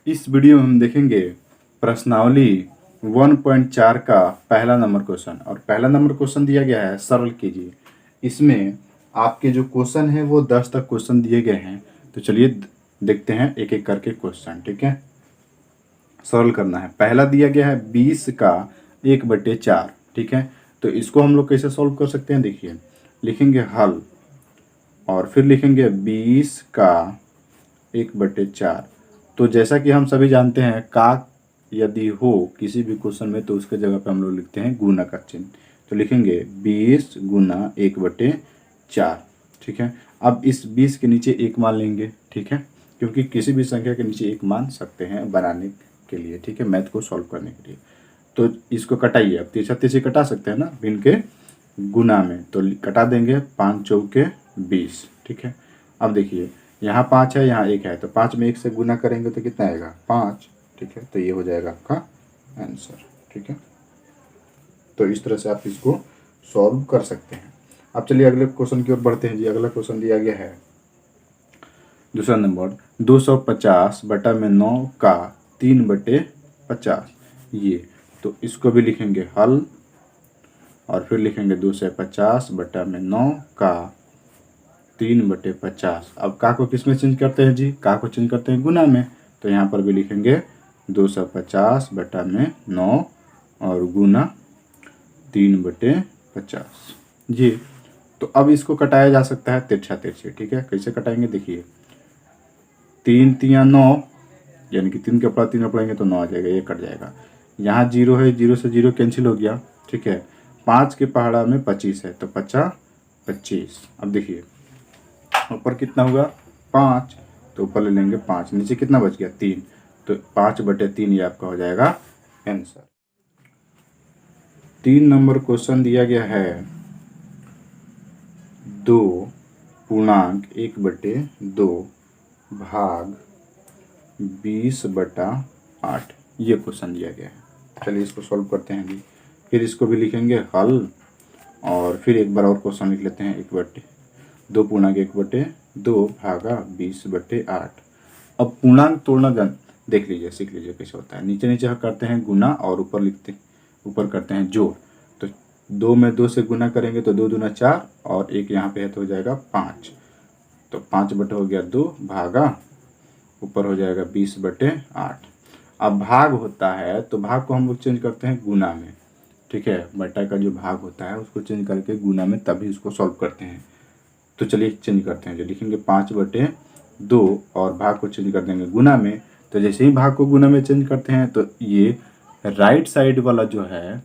इस वीडियो में हम देखेंगे प्रश्नावली 1.4 का पहला नंबर क्वेश्चन। और पहला नंबर क्वेश्चन दिया गया है सरल कीजिए। इसमें आपके जो क्वेश्चन है वो 10 तक क्वेश्चन दिए गए हैं। तो चलिए देखते हैं एक एक करके क्वेश्चन। ठीक है, सरल करना है। पहला दिया गया है 20 का 1/4। ठीक है, तो इसको हम लोग कैसे सॉल्व कर सकते हैं, देखिए लिखेंगे हल और फिर लिखेंगे 20 का 1/4। तो जैसा कि हम सभी जानते हैं का यदि हो किसी भी क्वेश्चन में तो उसके जगह पे हम लोग लिखते हैं गुना का चिन्ह। तो लिखेंगे 20 गुना 1/4। ठीक है, अब इस 20 के नीचे एक मान लेंगे। ठीक है, क्योंकि किसी भी संख्या के नीचे एक मान सकते हैं बनाने के लिए। ठीक है, मैथ को सॉल्व करने के लिए। तो इसको कटाइए। अब तीसरा तीसरी कटा सकते हैं ना भिन्न के गुना में, तो कटा देंगे 5 चौके 20। ठीक है, अब देखिए यहाँ 5 है यहाँ 1 है, तो 5 में 1 से गुना करेंगे तो कितना आएगा 5। ठीक है, तो ये हो जाएगा आपका आंसर। ठीक है, तो इस तरह से आप इसको सॉल्व कर सकते हैं। अब चलिए अगले क्वेश्चन की ओर बढ़ते हैं जी। अगला क्वेश्चन दिया गया है दूसरा नंबर 250 बटा में 9 का 3/50। ये तो इसको भी लिखेंगे हल और फिर लिखेंगे 250 बटा में 9 का 3/50। अब का को किस में चेंज करते हैं जी, का को चेंज करते हैं गुना में। तो यहाँ पर भी लिखेंगे 250 बटा में 9 और गुना 3/50 जी। तो अब इसको कटाया जा सकता है तिरछा तिरछे। ठीक है, कैसे कटाएंगे देखिए 3 तिया 9, यानी कि 3 के ऊपर 3 पड़ेंगे तो 9 आ जाएगा, ये कट जाएगा। यहाँ 0 है, 0 से 0 कैंसिल हो गया। ठीक है, 5 के पहाड़ा में 25 है तो 50 25। अब देखिए ऊपर कितना हुआ 5, तो ऊपर ले लेंगे 5, नीचे कितना बच गया 3, तो 5/3 ये आपका हो जाएगा आंसर। 3 नंबर क्वेश्चन दिया गया है 2.1/2 भाग 20/8 ये क्वेश्चन दिया गया है। चलिए इसको सॉल्व करते हैं जी। फिर इसको भी लिखेंगे हल और फिर एक बार और क्वेश्चन लिख लेते हैं 2.1/2 भागा 20/8। अब पूर्णांक तोड़ना देख लीजिए, सीख लीजिए कैसे होता है। नीचे नीचे करते हैं गुना और ऊपर करते हैं जोड़। तो 2 में 2 से गुना करेंगे तो 2 दूना 4 और एक यहाँ पे है तो हो जाएगा 5। तो 5 हो गया 2 भागा ऊपर हो जाएगा 20/8। अब भाग होता है तो भाग को हम लोग चेंज करते हैं गुना में। ठीक है, बटा का जो भाग होता है उसको चेंज करके गुना में तभी उसको सॉल्व करते हैं। तो चलिए चेंज करते हैं, जो लिखेंगे 5/2 और भाग को चेंज कर देंगे गुना में। तो जैसे ही भाग को गुना में चेंज करते हैं तो ये राइट साइड वाला जो है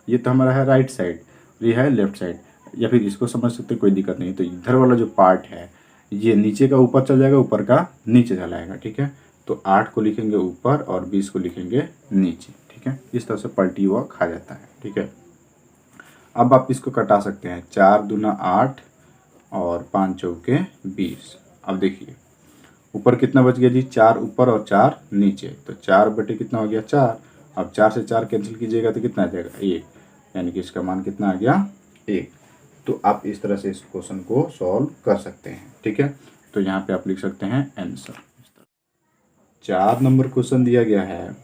ये तो हमारा है राइट साइड, ये है लेफ्ट साइड, या फिर इसको समझ सकते कोई दिक्कत नहीं। तो इधर वाला जो पार्ट है ये नीचे का ऊपर चल जाएगा, ऊपर का नीचे चला आएगा। ठीक है, तो 8 को लिखेंगे ऊपर और 20 को लिखेंगे नीचे। ठीक है, इस तरह से पलटी हुआ खा जाता है। ठीक है, अब आप इसको कटा सकते हैं 4 दूना 8 और 5 चौके 20। अब देखिए ऊपर कितना बच गया जी 4 ऊपर और 4 नीचे, तो 4 कितना हो गया 4। अब 4 से 4 कैंसिल कीजिएगा तो कितना आ जाएगा 1, यानी कि इसका मान कितना आ गया 1। तो आप इस तरह से इस क्वेश्चन को सॉल्व कर सकते हैं। ठीक है, तो यहाँ पे आप लिख सकते हैं आंसर। 4 नंबर क्वेश्चन दिया गया है,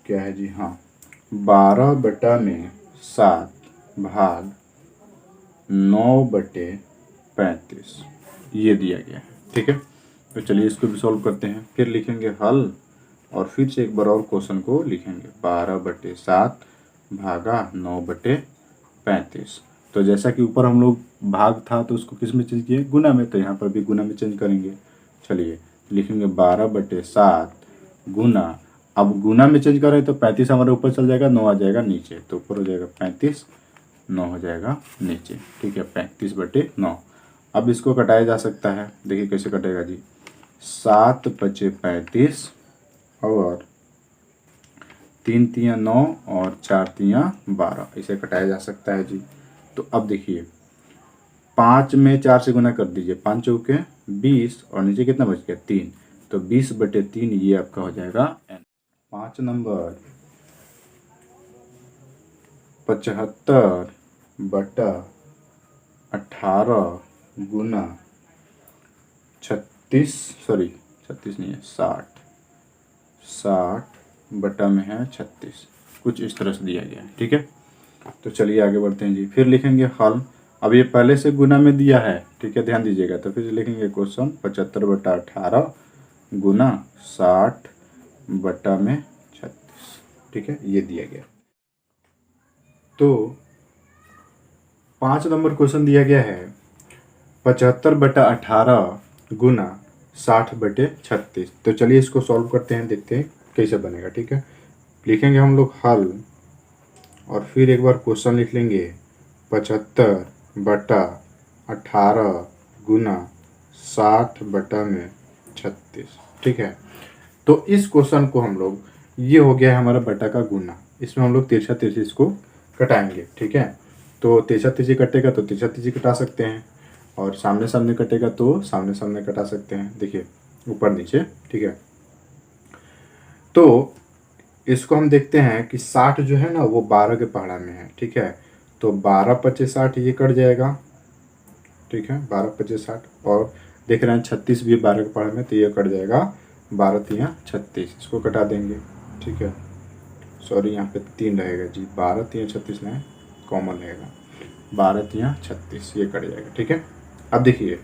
क्या है जी, हाँ 12/7 भाग 9/35 ये दिया गया है। ठीक है, तो चलिए इसको भी सॉल्व करते हैं। फिर लिखेंगे हल और फिर से एक बार और क्वेश्चन को लिखेंगे 12/7 भागा 9/35। तो जैसा कि ऊपर हम लोग भाग था तो उसको किस में चेंज किए गुना में, तो यहाँ पर भी गुना में चेंज करेंगे। चलिए लिखेंगे 12/7 गुना, अब गुना में चेंज कर रहे हैं तो 35 हमारे ऊपर चल जाएगा, 9 आ जाएगा नीचे, तो ऊपर हो जाएगा 35, 9 हो जाएगा नीचे। ठीक है, 35/9। अब इसको कटाया जा सकता है, देखिए कैसे कटेगा जी 7×5 = 35 और 3 तिया 9 और 4 तिया 12, इसे कटाया जा सकता है जी। तो अब देखिए 5 में 4 से गुना कर दीजिए, 5 चौके 20 और नीचे कितना बच गया 3, तो 20/3 ये आपका हो जाएगा 5 नंबर 75/18 गुना 36 36 नहीं है, 60, 60 बटा में है 36, कुछ इस तरह से दिया गया है। ठीक है, तो चलिए आगे बढ़ते हैं जी। फिर लिखेंगे हल। अब ये पहले से गुना में दिया है, ठीक है, ध्यान दीजिएगा। तो फिर लिखेंगे क्वेश्चन 75 बटा 18 गुना 60 बटा में 36। ठीक है, ये दिया गया। तो 5 नंबर क्वेश्चन दिया गया है 75 बटा 18 गुना 60 बटे 36। तो चलिए इसको सॉल्व करते हैं, देखते हैं कैसे बनेगा। ठीक है, लिखेंगे हम लोग हल और फिर एक बार क्वेश्चन लिख लेंगे 75 बटा 18 गुना 60 बटा में 36। ठीक है, तो इस क्वेश्चन को हम लोग, ये हो गया है हमारा बटा का गुना, इसमें हम लोग तिरछा तिरछी इसको कटाएंगे। ठीक है, तो तिरछा तिरछी कटेगा तो तिरछा तिरछी कटा सकते हैं, और सामने सामने कटेगा तो सामने सामने कटा सकते हैं। देखिए ऊपर नीचे। ठीक है, तो इसको हम देखते हैं कि 60 जो है ना वो 12 के पहाड़ा में है। ठीक है, तो 12 25 60 ये कट जाएगा। ठीक है, 12 25 60, और देख रहे हैं 36 भी 12 के पहाड़ा में, तो ये कट जाएगा 12 3 36, इसको कटा देंगे। ठीक है, सॉरी यहाँ पे 3 रहेगा जी, 12 3 36 नहीं, कॉमन रहेगा, 12 3 36, ये कट जाएगा। ठीक है, अब देखिए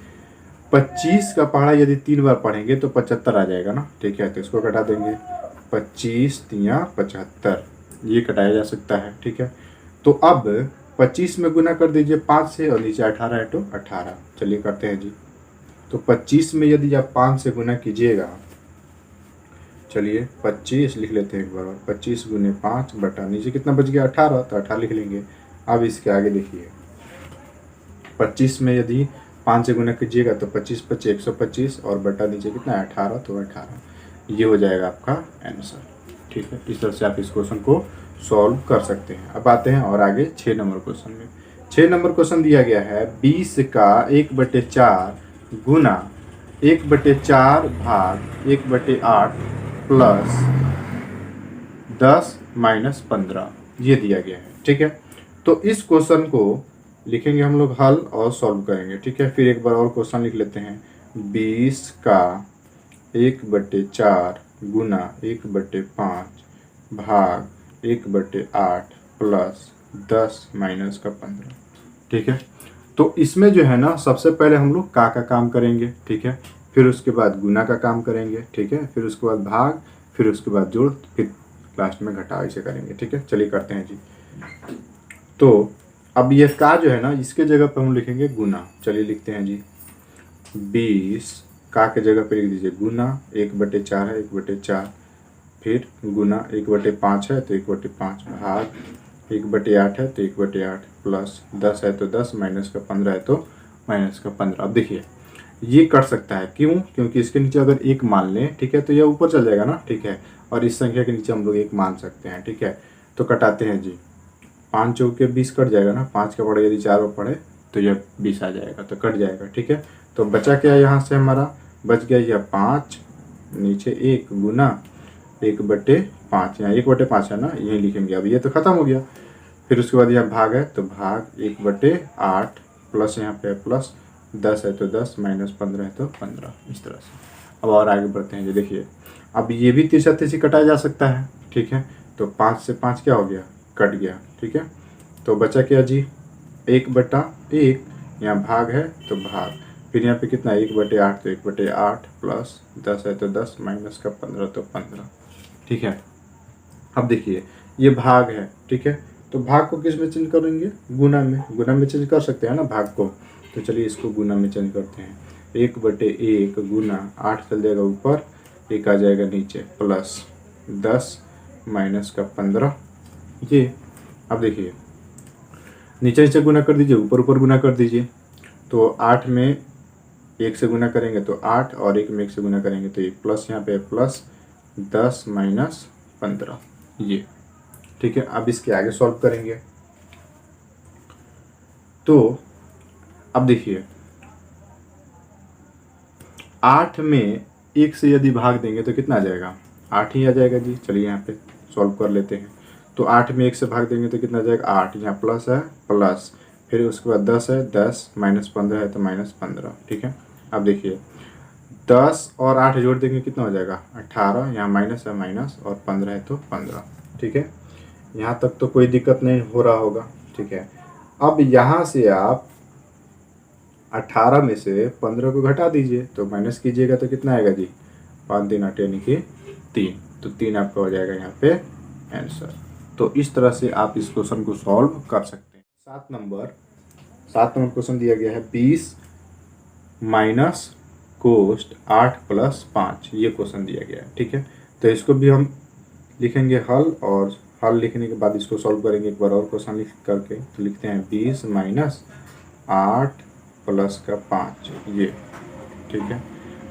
25 का पहाड़ा यदि 3 बार पढ़ेंगे तो 75 आ जाएगा ना। ठीक है, तो इसको कटा देंगे, 25 3 75, ये कटाया जा सकता है। ठीक है, तो अब 25 में गुना कर दीजिए 5 से, और नीचे 18 है तो 18। चलिए करते हैं जी। तो 25 में यदि आप 5 से गुना कीजिएगा, चलिए 25 लिख लेते हैं एक बार, 25 गुने 5 बटा नीचे कितना बच गया 18, तो 18 लिख लेंगे। अब इसके आगे देखिए 25 में यदि 5 से गुना कीजिएगा तो 25 25 125, और बटा नीचे कितना है 18, तो 18, ये हो जाएगा आपका आंसर। ठीक है, इस तरह से आप इस क्वेश्चन को सॉल्व कर सकते हैं। अब आते हैं और आगे 6 नंबर क्वेश्चन में। 6 नंबर क्वेश्चन दिया गया है 20 का 1/4 गुना 1/4 भाग 1/8 प्लस 10 माइनस 15, ये दिया गया है। ठीक है, तो इस क्वेश्चन को लिखेंगे हम लोग हल और सॉल्व करेंगे। ठीक है, फिर एक बार और क्वेश्चन लिख लेते हैं 20 का 1/4 गुना 1/5 भाग 1/8 प्लस 10 माइनस का 15। ठीक है, तो इसमें जो है ना सबसे पहले हम लोग का काम करेंगे। ठीक है, फिर उसके बाद गुना का काम करेंगे। ठीक है, फिर उसके बाद भाग, फिर उसके बाद जोड़, फिर लास्ट में घटा, ऐसे करेंगे। ठीक है, चलिए करते हैं जी। तो अब ये का जो है ना इसके जगह पर हम लिखेंगे गुना। चलिए लिखते हैं जी, 20 का के जगह पे लिख दीजिए गुना, 1/4 है 1/4, फिर गुना 1/5 है तो 1/5 भाग 1/8 है तो 1/8 प्लस 10 है तो 10 माइनस का 15 है तो माइनस का 15। अब देखिए ये कर सकता है, क्यों? क्योंकि इसके नीचे अगर 1 मान लें, ठीक है, तो यह ऊपर चल जाएगा ना। ठीक है, और इस संख्या के नीचे हम लोग 1 मान सकते हैं। ठीक है, तो कटाते हैं जी, 5 चौके 20 कट जाएगा ना, 5 का पढ़े यदि 4 बार पढ़े तो यह 20 आ जाएगा, तो कट जाएगा। ठीक है, तो बचा क्या यहाँ से हमारा बच गया यह 5, नीचे 1 गुना 1/5, यहाँ 1/5 है ना, यही लिखेंगे। अब ये तो खत्म हो गया। फिर उसके बाद यह भाग है तो भाग 1/8 प्लस यहाँ पे प्लस 10 है तो 10 माइनस 15 है तो 15, इस तरह से। अब और आगे बढ़ते हैं जी। देखिए अब ये भी तिरछा तिरछी कटाया जा सकता है। ठीक है, तो 5 से 5 क्या हो गया, कट गया। ठीक है, तो बचा क्या जी 1/1, यहाँ भाग है तो भाग, फिर यहाँ पे कितना 1/8 तो 1/8 प्लस 10 है तो 10 माइनस का 15 तो 15। ठीक है, अब देखिए ये भाग है। ठीक है, तो भाग को किस में चेंज करेंगे, गुना में। गुना में चेंज कर सकते हैं ना भाग को, तो चलिए इसको गुना में चेंज करते हैं। 1/1 गुना 8 चल जाएगा ऊपर, 1 आ जाएगा नीचे, प्लस 10 माइनस का 15 ये। अब देखिए नीचे नीचे गुना कर दीजिए, ऊपर ऊपर गुना कर दीजिए। तो 8 में 1 से गुना करेंगे तो 8, और 1 में 1 से गुना करेंगे तो ये प्लस, यहाँ पे प्लस 10 माइनस 15 ये। ठीक है, अब इसके आगे सॉल्व करेंगे। तो अब देखिए 8 में 1 से यदि भाग देंगे तो कितना आ जाएगा, 8 ही आ जाएगा जी। चलिए यहाँ पे सॉल्व कर लेते हैं। तो 8 में 1 से भाग देंगे तो कितना आ जाएगा 8, यहाँ प्लस है प्लस, फिर उसके बाद 10 है 10 माइनस 15 है तो माइनस 15। ठीक है, अब देखिए 10 और 8 जोड़ देंगे कितना हो जाएगा 18, यहाँ माइनस है माइनस, और 15 है तो 15। ठीक है, यहाँ तक तो कोई दिक्कत नहीं हो रहा होगा। ठीक है, अब यहाँ से आप 18 में से 15 को घटा दीजिए, तो माइनस कीजिएगा तो कितना आएगा जी 5 3 8 यानी कि 3, तो 3 आपका हो जाएगा यहाँ पे आंसर। तो इस तरह से आप इस क्वेश्चन को सॉल्व कर सकते हैं। 7 नंबर क्वेश्चन दिया गया है 20 माइनस कोस्ट 8 प्लस 5, ये क्वेश्चन दिया गया है। ठीक है, तो इसको भी हम लिखेंगे हल, और हल लिखने के बाद इसको सॉल्व करेंगे एक बार और क्वेश्चन लिख करके। तो लिखते हैं 20 माइनस 8 प्लस का 5, ये। ठीक है,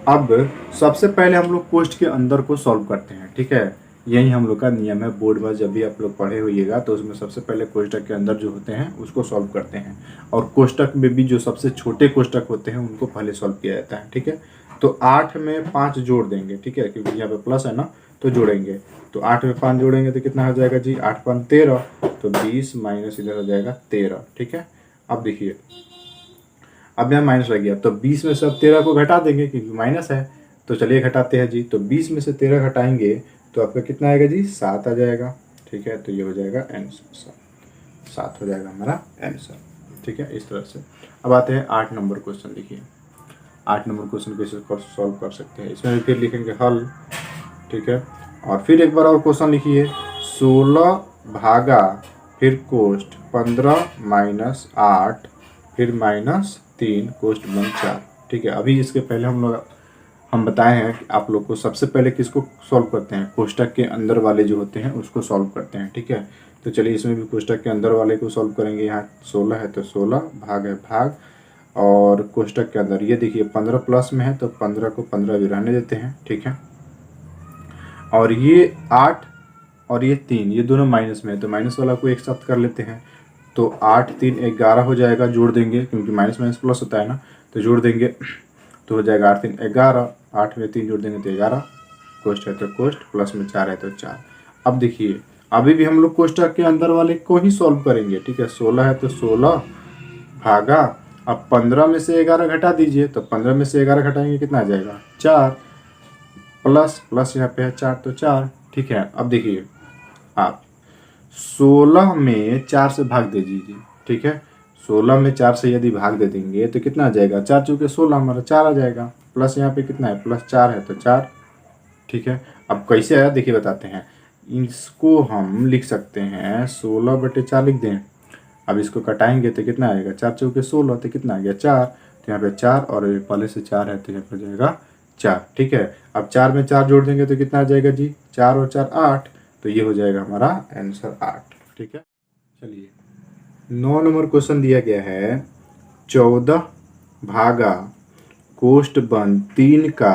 अब सबसे पहले हम लोग कोष्ट के अंदर को सॉल्व करते हैं। ठीक है, यही हम लोग का नियम है, बोर्ड में जब भी आप लोग पढ़े होइएगा तो उसमें सबसे पहले कोष्टक के अंदर जो होते हैं उसको सॉल्व करते हैं, और कोष्टक में भी जो सबसे छोटे कोष्टक होते हैं उनको पहले सॉल्व किया जाता है। ठीक है, तो 8 में 5 जोड़ देंगे। ठीक है, क्योंकि यहाँ पे प्लस है ना, तो जोड़ेंगे, तो 8 में 5 जोड़ेंगे तो कितना हो जाएगा जी 8 5 13, तो 20 माइनस इधर हो जाएगा 13। ठीक है, अब देखिए, अब यहाँ माइनस लग गया, तो 20 में से अब 13 को घटा देंगे क्योंकि माइनस है, तो चलिए घटाते हैं जी। तो 20 में से 13 घटाएंगे तो आपका कितना आएगा जी 7 आ जाएगा। ठीक है, तो ये हो जाएगा आंसर, 7 हो जाएगा हमारा आंसर। ठीक है, इस तरह से। अब आते हैं 8 नंबर क्वेश्चन। देखिए 8 नंबर क्वेश्चन कैसे सॉल्व कर सकते हैं, इसमें भी फिर लिखेंगे हल। ठीक है, और फिर एक बार और क्वेश्चन लिखिए 16 भागा फिर कोष्ट 15 माइनस 8 फिर माइनस 3 कोष्ट बन 4। ठीक है, अभी इसके पहले हम बताए हैं कि आप लोग को सबसे पहले किसको सॉल्व करते हैं, कोष्टक के अंदर वाले जो होते हैं उसको सॉल्व करते हैं। ठीक है, तो चलिए इसमें भी कोष्टक के अंदर वाले को सॉल्व करेंगे। यहाँ 16 है तो 16, भाग है भाग, और कोष्टक के अंदर ये देखिए 15 प्लस में है तो 15 को 15 भी रहने देते हैं। ठीक है, और ये 8 और ये 3, ये दोनों माइनस में है तो माइनस वाला को एक साथ कर लेते हैं, तो 8 3 11 हो जाएगा, जोड़ देंगे क्योंकि माइनस माइनस प्लस होता है ना, तो जोड़ देंगे तो हो जाएगा 8 3 11, 8 में 3 जोड़ देंगे तो 11, कोष्ट है तो कोष्ट, प्लस में 4 है तो 4। अब देखिए अभी भी हम लोग कोष्टक के अंदर वाले को ही सॉल्व करेंगे। ठीक है, 16 है तो 16 भागा, अब 15 में से 11 घटा दीजिए, तो 15 में से 11 घटाएंगे कितना आ जाएगा 4, प्लस प्लस यहाँ पे है 4 तो 4। ठीक है, अब देखिए आप 16 में 4 से भाग दे दीजिए। ठीक है, 16 में 4 से यदि भाग दे देंगे तो कितना आ जाएगा 4 चौके 16, हमारा 4 आ जाएगा, प्लस यहाँ पे कितना है प्लस 4 है तो 4। ठीक है, अब कैसे आया देखिए बताते हैं, इसको हम लिख सकते हैं 16/4 लिख दें। अब इसको कटाएंगे तो कितना आएगा 4 चौके 16, तो कितना आ गया 4, तो यहाँ पे 4 और पहले से 4 है तो यहाँ पर जाएगा 4। ठीक है, अब 4 में 4 जोड़ देंगे तो कितना आ जाएगा जी 4 और 4 8, तो ये हो जाएगा हमारा आंसर 8। ठीक है, चलिए 9 नंबर क्वेश्चन दिया गया है 14 भागा कोष्ट बंद 3 का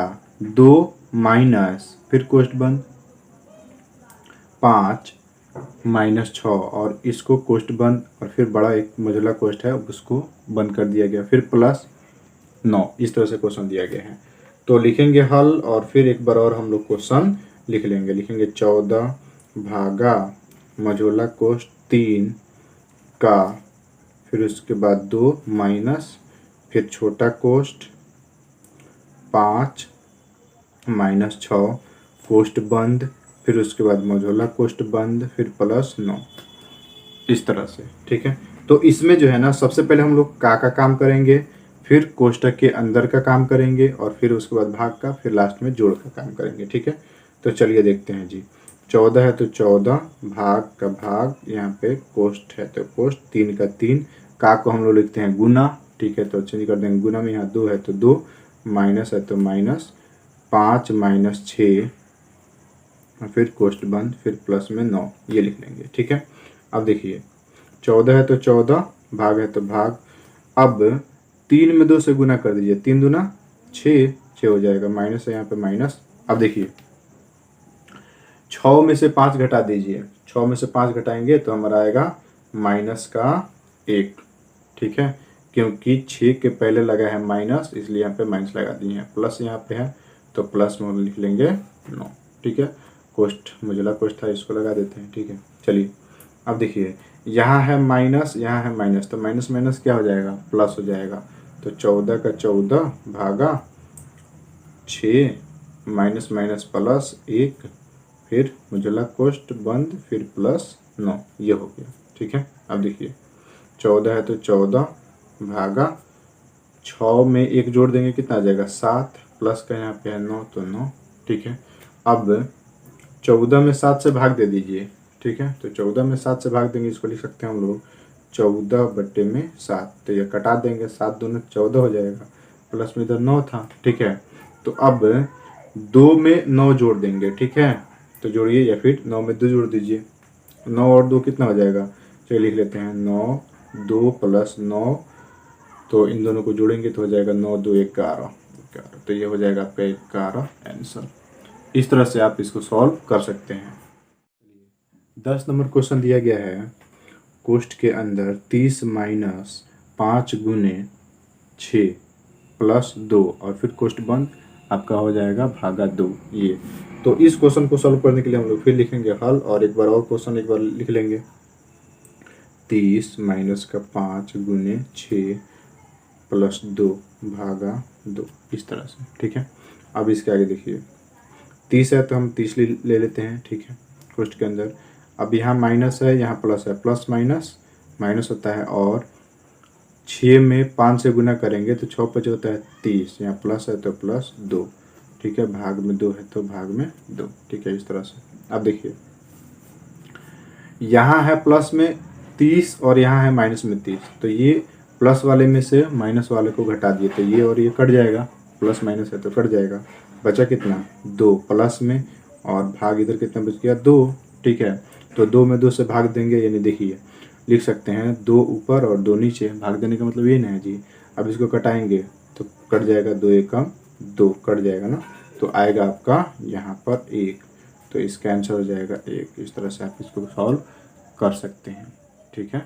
2 माइनस फिर कोष्ट बंद 5 माइनस 6, और इसको कोष्ट बंद और फिर बड़ा एक मझोला कोष्ट है उसको बंद कर दिया गया, फिर प्लस 9। इस तरह से क्वेश्चन दिया गया है, तो लिखेंगे हल और फिर एक बार और हम लोग क्वेश्चन लिख लेंगे। लिखेंगे 14 भागा मझोला कोष्ट 3 का, फिर उसके बाद 2 माइनस फिर छोटा कोष्ट 5 माइनस 6 कोष्ट बंद, फिर उसके बाद मझोला कोष्ट बंद, फिर प्लस 9, इस तरह से। ठीक है, तो इसमें जो है ना सबसे पहले हम लोग का काम करेंगे, फिर कोष्टक के अंदर का काम करेंगे, और फिर उसके बाद भाग का, फिर लास्ट में जोड़ का काम करेंगे। ठीक है, तो चलिए देखते हैं जी। 14 है तो 14, भाग का भाग, यहाँ पे कोष्ट है तो कोष्ट, 3 का 3, का को हम लोग लिखते हैं गुना। ठीक है, तो चेंज कर देंगे गुना में, यहाँ 2 है तो 2, माइनस है तो माइनस 5 माइनस 6, फिर कोष्ट बंद, फिर प्लस में 9, ये लिख लेंगे। ठीक है, अब देखिए 14 है तो 14, भाग है तो भाग, अब 3 में 2 से गुना कर दीजिए, 3 दूना 6, 6 हो जाएगा, माइनस है यहाँ पे माइनस। अब देखिए 6 में से 5 घटा दीजिए, 6 में से 5 घटाएंगे तो हमारा आएगा माइनस का 1। ठीक है, क्योंकि 6 के पहले लगा है माइनस, इसलिए यहाँ पे माइनस लगा दिए हैं, प्लस यहाँ पे है तो प्लस में लिख लेंगे 9। ठीक है, कोष्ट मझोला कोष्ट था, इसको लगा देते हैं। ठीक है, चलिए अब देखिए यहाँ है माइनस, यहाँ है माइनस, तो माइनस माइनस क्या हो जाएगा प्लस हो जाएगा, तो 14 का 14 भागा 6 माइनस माइनस प्लस 1, फिर उजला कोष्ठ बंद, फिर प्लस 9, ये हो गया। ठीक है, अब देखिए 14 है तो 14 भागा 6 में 1 जोड़ देंगे कितना आ जाएगा 7, प्लस का यहाँ पे है 9 तो 9। ठीक है, अब 14 में 7 से भाग दे दीजिए। ठीक है, तो 14 में 7 से भाग देंगे, इसको लिख सकते हैं हम लोग 14/7, तो ये कटा देंगे, 7 दूनी 14 हो जाएगा, प्लस में इधर 9 था। ठीक है, तो अब 2 में 9 जोड़ देंगे। ठीक है, तो जोड़िए या फिर 9 में 2 जोड़ दीजिए, 9 और 2 कितना हो जाएगा, चलिए लिख लेते हैं 9, 2 प्लस 9, तो इन दोनों को जोड़ेंगे तो हो जाएगा 9 2 11, तो ये हो जाएगा आपका 11 आंसर। इस तरह से आप इसको सॉल्व कर सकते हैं। 10 नंबर क्वेश्चन दिया गया है, कोष्ठ के अंदर 30 माइनस 5 गुने 6 प्लस 2 और फिर कोष्ठ बंद, आपका हो जाएगा भागा 2। ये तो इस क्वेश्चन को सॉल्व करने के लिए हम लोग फिर लिखेंगे हल, और एक बार और क्वेश्चन एक बार लिख लेंगे। 30 माइनस का 5 गुने 6 प्लस 2 भागा 2, इस तरह से। ठीक है, अब इसके आगे देखिए 30 है तो हम 30 ले लेते हैं। ठीक है, कोष्ठ के अंदर अब यहाँ माइनस है, यहाँ प्लस है, प्लस माइनस माइनस होता है, और 6 में 5 से गुना करेंगे तो 6 5 होता है 30, यहाँ प्लस है तो प्लस 2। ठीक है, भाग में 2 है तो भाग में 2। ठीक है, इस तरह से। अब देखिए यहाँ है प्लस में 30 और यहाँ है माइनस में 30, तो ये प्लस वाले में से माइनस वाले को घटा दिए तो ये और ये कट जाएगा, प्लस माइनस है तो कट जाएगा, बचा कितना 2 प्लस में, और भाग इधर कितना बच गया 2। ठीक है, तो 2 में 2 से भाग देंगे, यानी देखिए लिख सकते हैं 2 ऊपर और 2 नीचे, भाग देने का मतलब ये ना है जी। अब इसको कटाएंगे तो कट जाएगा 2 एकम 2, कट जाएगा ना, तो आएगा आपका यहाँ पर 1, तो इसका आंसर हो जाएगा 1। इस तरह से आप इसको सॉल्व कर सकते हैं। ठीक है।